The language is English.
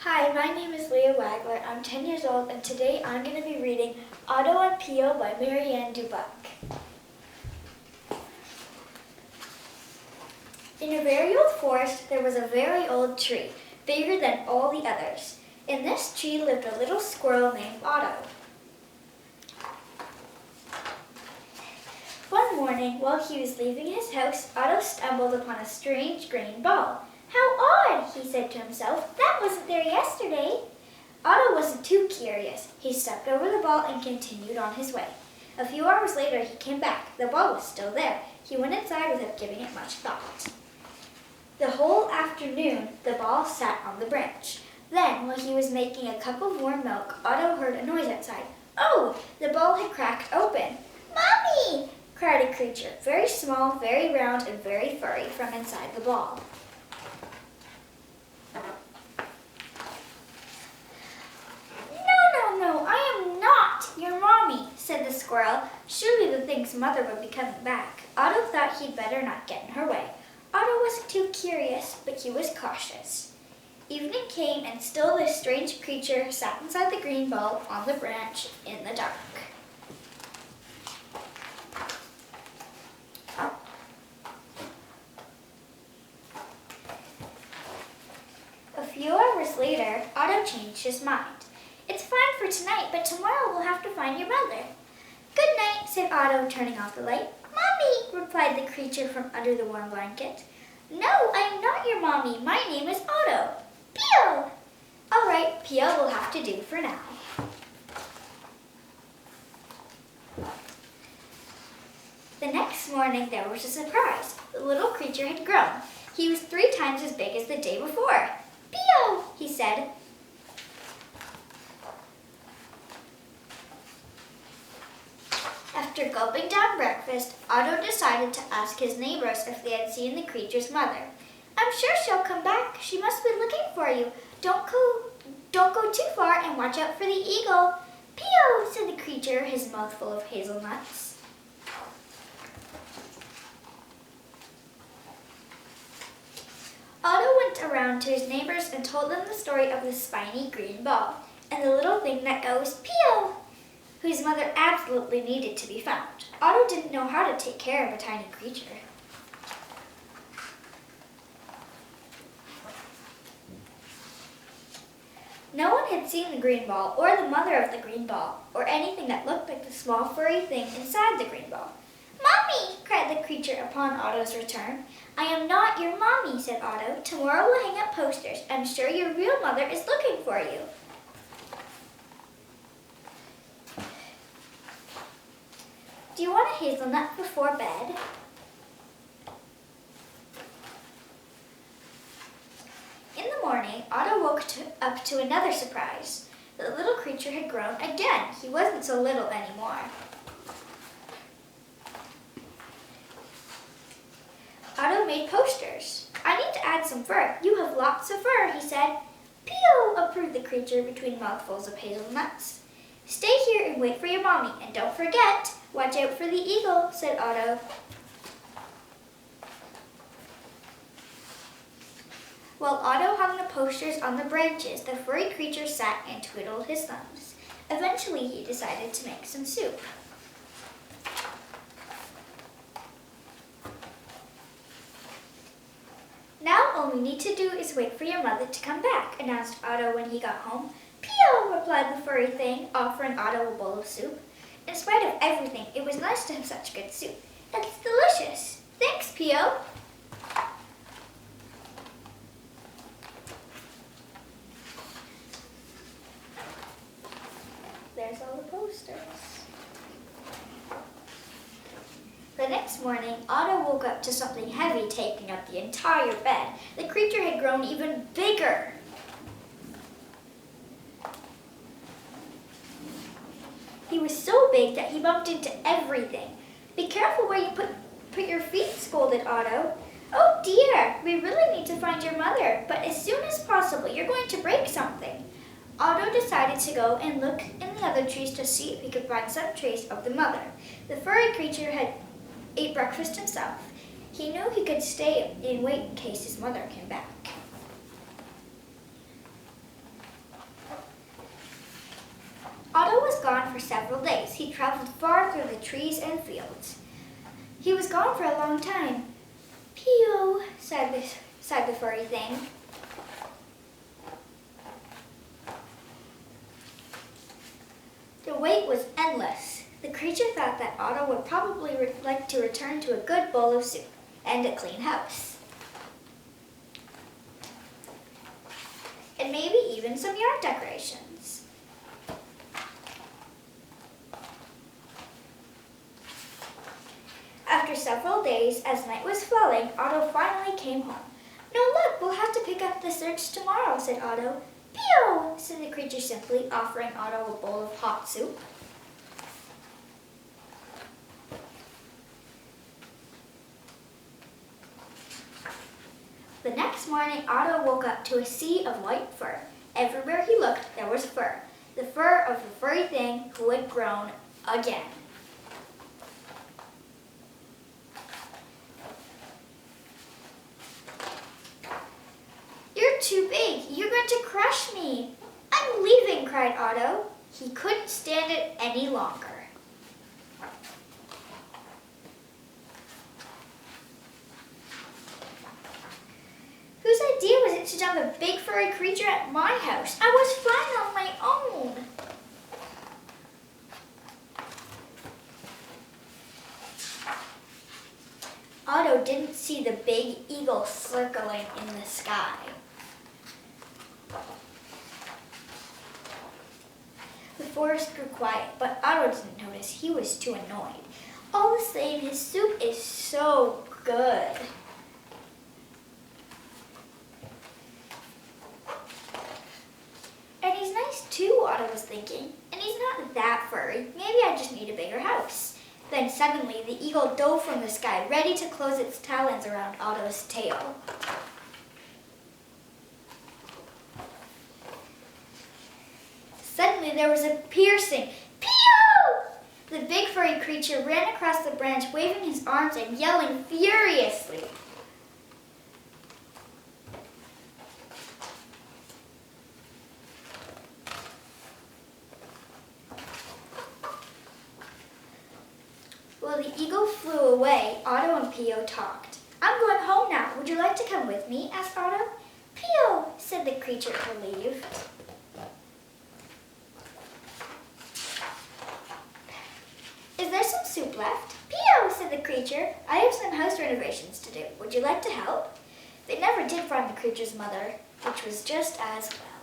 Hi, my name is Leah Wagler. I'm 10 years old, and today I'm going to be reading Otto and Pio by Marianne Dubuc. In a very old forest, there was a very old tree, bigger than all the others. In this tree lived a little squirrel named Otto. One morning, while he was leaving his house, Otto stumbled upon a strange green ball. "How odd," he said to himself. "That wasn't there yesterday." Otto wasn't too curious. He stepped over the ball and continued on his way. A few hours later, he came back. The ball was still there. He went inside without giving it much thought. The whole afternoon, the ball sat on the branch. Then, while he was making a cup of warm milk, Otto heard a noise outside. Oh, the ball had cracked open. "Mommy!" cried a creature, very small, very round, and very furry, from inside the ball. "No, I am not your mommy," said the squirrel. Surely the thing's mother would be coming back. Otto thought he'd better not get in her way. Otto wasn't too curious, but he was cautious. Evening came, and still this strange creature sat inside the green ball on the branch in the dark. A few hours later, Otto changed his mind. "It's fine for tonight, but tomorrow we'll have to find your mother." "Good night," said Otto, turning off the light. "Mommy," replied the creature from under the warm blanket. "No, I am not your mommy. My name is Otto." "Pio!" "All right, Pio will have to do for now." The next morning there was a surprise. The little creature had grown. He was 3 times as big as the day before. "Pio," he said. After gulping down breakfast, Otto decided to ask his neighbors if they had seen the creature's mother. "I'm sure she'll come back. She must be looking for you. Don't go too far and watch out for the eagle." "Pio," said the creature, his mouth full of hazelnuts. Otto went around to his neighbors and told them the story of the spiny green ball and the little thing that goes "Pio," whose mother absolutely needed to be found. Otto didn't know how to take care of a tiny creature. No one had seen the green ball, or the mother of the green ball, or anything that looked like the small furry thing inside the green ball. "Mommy!" cried the creature upon Otto's return. "I am not your mommy," said Otto. "Tomorrow we'll hang up posters. I'm sure your real mother is looking for you." "Do you want a hazelnut before bed?" In the morning, Otto woke up to another surprise. The little creature had grown again. He wasn't so little anymore. Otto made posters. "I need to add some fur. You have lots of fur," he said. "Pio," approved the creature between mouthfuls of hazelnuts. "Stay here and wait for your mommy, and don't forget, watch out for the eagle," said Otto. While Otto hung the posters on the branches, the furry creature sat and twiddled his thumbs. Eventually, he decided to make some soup. "Now all we need to do is wait for your mother to come back," announced Otto when he got home. "Pio," replied the furry thing, offering Otto a bowl of soup. In spite of everything, it was nice to have such good soup. "It's delicious." "Thanks, Pio." There's all the posters. The next morning, Otto woke up to something heavy taking up the entire bed. The creature had grown even bigger. He was so big that he bumped into everything. "Be careful where you put your feet," scolded Otto. "Oh dear, we really need to find your mother, but as soon as possible. You're going to break something." Otto decided to go and look in the other trees to see if he could find some trace of the mother. The furry creature had ate breakfast himself. He knew he could stay and wait in case his mother came back. several days. He traveled far through the trees and fields. He was gone for a long time. Pio, sighed the furry thing. The wait was endless. The creature thought that Otto would probably like to return to a good bowl of soup and a clean house. And maybe even some yard decorations. After several days, as night was falling, Otto finally came home. "No luck, we'll have to pick up the search tomorrow," said Otto. "Pio," said the creature simply, offering Otto a bowl of hot soup. The next morning, Otto woke up to a sea of white fur. Everywhere he looked, there was fur. The fur of the furry thing who had grown again. "You're too big. You're going to crush me." "I'm leaving," cried Otto. He couldn't stand it any longer. Whose idea was it to dump a big furry creature at my house? I was fine on my own. Otto didn't see the big eagle circling in the sky. The forest grew quiet, but Otto didn't notice. He was too annoyed. All the same, his soup is so good. And he's nice too, Otto was thinking. And he's not that furry. Maybe I just need a bigger house. Then suddenly, the eagle dove from the sky, ready to close its talons around Otto's tail. Suddenly, there was a piercing "Pio!" The big furry creature ran across the branch, waving his arms and yelling furiously. While the eagle flew away, Otto and Pio talked. "I'm going home now. Would you like to come with me?" asked Otto. "Pio," said the creature, relieved. "Is there some soup left?" "Pio," said the creature, "I have some house renovations to do. Would you like to help?" They never did find the creature's mother, which was just as well.